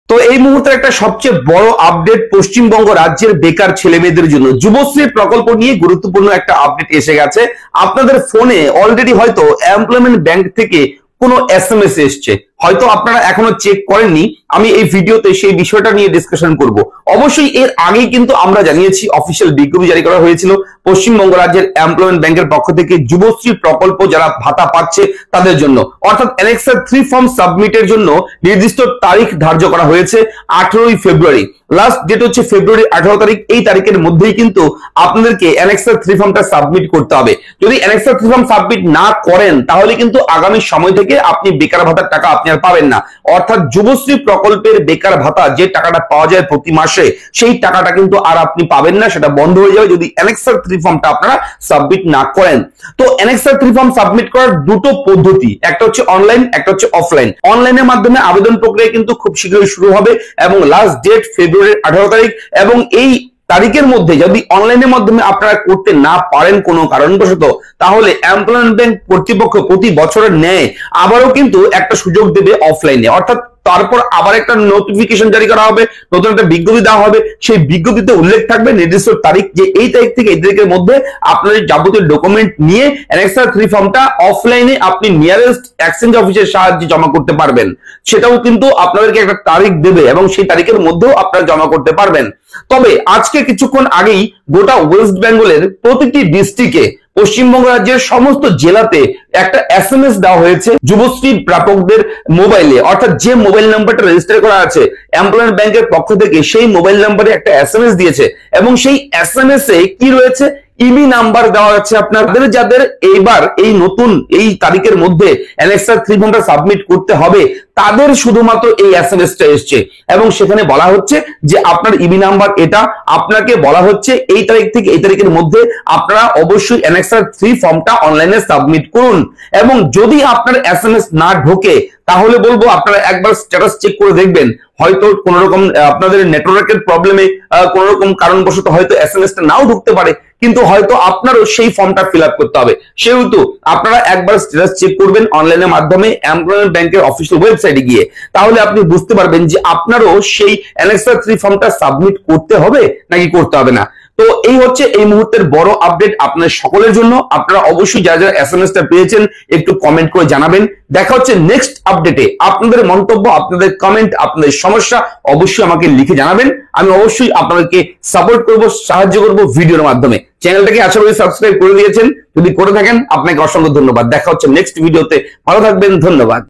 তো এই মুহূর্তে একটা সবচেয়ে বড় আপডেট পশ্চিমবঙ্গ রাজ্যের বেকার ছেলেমেয়েদের জন্য যুবশ্রী প্রকল্প নিয়ে গুরুত্বপূর্ণ একটা আপডেট এসে গেছে। আপনাদের ফোনে অলরেডি হয়তো এমপ্লয়মেন্ট ব্যাংক থেকে কোনো এসএমএস এসছে, হয়তো আপনারা এখনো চেক করেননি। আমি এই ভিডিওতে সেই বিষয়টা নিয়ে ডিসকাশন করব। অবশ্যই এর আগেই কিন্তু আমরা জানিয়েছি, অফিসিয়াল বিজ্ঞপ্তি জারি করা হয়েছিল পশ্চিমবঙ্গ রাজ্যের এমপ্লয়মেন্ট ব্যাংকের পক্ষ থেকে যুবশ্রী প্রকল্প যারা ভাতা পাচ্ছে তাদের জন্য, অর্থাৎ অ্যানেক্সার 3 ফর্ম সাবমিটের জন্য নির্দিষ্ট তারিখ ধার্য করা হয়েছে 18ই ফেব্রুয়ারি। লাস্ট ডেট হচ্ছে ফেব্রুয়ারি 18 তারিখ। এই তারিখের মধ্যেই কিন্তু আপনাদেরকে অ্যানেক্সার 3 ফর্মটা সাবমিট করতে হবে। যদি অ্যানেক্সার 3 ফর্ম সাবমিট না করেন তাহলে কিন্তু আগামী সময় থেকে আপনি বেকার ভাতার টাকা আপনি আর পাবেন না। অর্থাৎ যুবশ্রী প্রকল্পের বেকার ভাতা যে টাকাটা পাওয়া যায় প্রতি মাসে, সেই টাকাটা কিন্তু আর আপনি পাবেন না, সেটা বন্ধ হয়ে যাবে যদি অ্যানেক্সার 3 ফর্মটা আপনারা সাবমিট না করেন। তো অ্যানেক্সার 3 ফর্ম সাবমিট করার দুটো পদ্ধতি, একটা হচ্ছে অনলাইন, একটা হচ্ছে অফলাইন। অনলাইনের মাধ্যমে আবেদন প্রক্রিয়া কিন্তু খুব শীঘ্রই শুরু হবে এবং লাস্ট ডেট ফেব্রুয়ারি 18 তারিখ। এবং এই তারিখের মধ্যে যদি অনলাইনের মাধ্যমে আপনারা করতে না পারেন কোনো কারণবশত, তাহলে এমপ্লয়মেন্ট ব্যাংক কর্তৃপক্ষ প্রতি বছরের ন্যায় আবারও কিন্তু একটা সুযোগ দেবে অফলাইনে। অর্থাৎ তারপর আবার একটা নোটিফিকেশন জারি করা হবে, নতুন একটা বিজ্ঞপ্তি দেওয়া হবে। সেই বিজ্ঞপ্তিতে উল্লেখ থাকবে নির্দিষ্ট তারিখ, যে এই তারিখ থেকে এই তারিখের মধ্যে আপনাদের যাবতীয় ডকুমেন্ট নিয়ে অ্যানেক্সার 3 ফর্মটা অফলাইনে আপনি নিয়ারেস্ট এক্সচেঞ্জ অফিসের সাহায্যে জমা করতে পারবেন। সেটাও কিন্তু আপনাদেরকে একটা তারিখ দেবে এবং সেই তারিখের মধ্যেও আপনারা জমা করতে পারবেন। তবে আজকে কিছুক্ষণ আগেই গোটা ওয়েস্ট বেঙ্গলের প্রতিটি ডিস্ট্রিক্টে, পশ্চিমবঙ্গ রাজ্যের সমস্ত জেলাতে একটা এসএমএস দেওয়া হয়েছে যুবশ্রী প্রাপকদের মোবাইলে। অর্থাৎ যে মোবাইল নাম্বারটা রেজিস্টার করা আছে এমপ্লয়মেন্ট ব্যাংকের পক্ষ থেকে, সেই মোবাইল নাম্বারে একটা এসএমএস দিয়েছে এবং সেই এসএমএস এ কি রয়েছে, ইবি নাম্বার দেওয়া আছে আপনাদের, যাদের এইবার এই নতুন এই তারিখের মধ্যে অ্যানেক্সার 3 ফর্মটা সাবমিট করতে হবে, তাদের শুধুমাত্র এই এসএমএসটা এসছে এবং সেখানে বলা হচ্ছে যে আপনার ইবি নাম্বার এটা, আপনাকে বলা হচ্ছে এই তারিখ থেকে এই তারিখের মধ্যে আপনারা অবশ্যই অ্যানেক্সার 3 ফর্মটা অনলাইনে সাবমিট করুন। এবং যদি আপনার এসএমএস না ঢোকে তাহলে বলবো আপনারা একবার স্ট্যাটাস চেক করে দেখবেন, হয়তো কোন রকম আপনাদের নেটওয়ার্কের প্রবলেমে কোন রকম কারণবশত হয়তো এসএমএসটা নাও ঢুকতে পারে, কিন্তু হয়তো আপনারও সেই ফর্মটা ফিল আপ করতে হবে। সেহেতু আপনারা একবার স্ট্যাটাস চেক করবেন অনলাইনের মাধ্যমে এমপ্লয়মেন্ট ব্যাংকের অফিসিয়াল ওয়েবসাইটে গিয়ে, তাহলে আপনি বুঝতে পারবেন যে আপনারও সেই অ্যানেক্সার 3 ফর্মটা সাবমিট করতে হবে নাকি করতে হবে না। তো এই হচ্ছে এই মুহূর্তের বড় আপডেট আপনাদের সকলের জন্য। আপনারা অবশ্যই যারা যারা এসএমএসটা পেয়েছেন একটু কমেন্ট করে জানাবেন। দেখা হচ্ছে নেক্সট আপডেটে। আপনাদের মন্তব্য, আপনাদের কমেন্ট, আপনাদের সমস্যা অবশ্যই আমাকে লিখে জানাবেন। আমি অবশ্যই আপনাদেরকে সাপোর্ট করব, সাহায্য করব ভিডিওর মাধ্যমে। চ্যানেলটাকে আশা করি সাবস্ক্রাইব করে দিয়েছেন, যদি করে থাকেন আপনাকে অসংখ্য ধন্যবাদ। দেখা হচ্ছে নেক্সট ভিডিওতে। ভালো থাকবেন, ধন্যবাদ।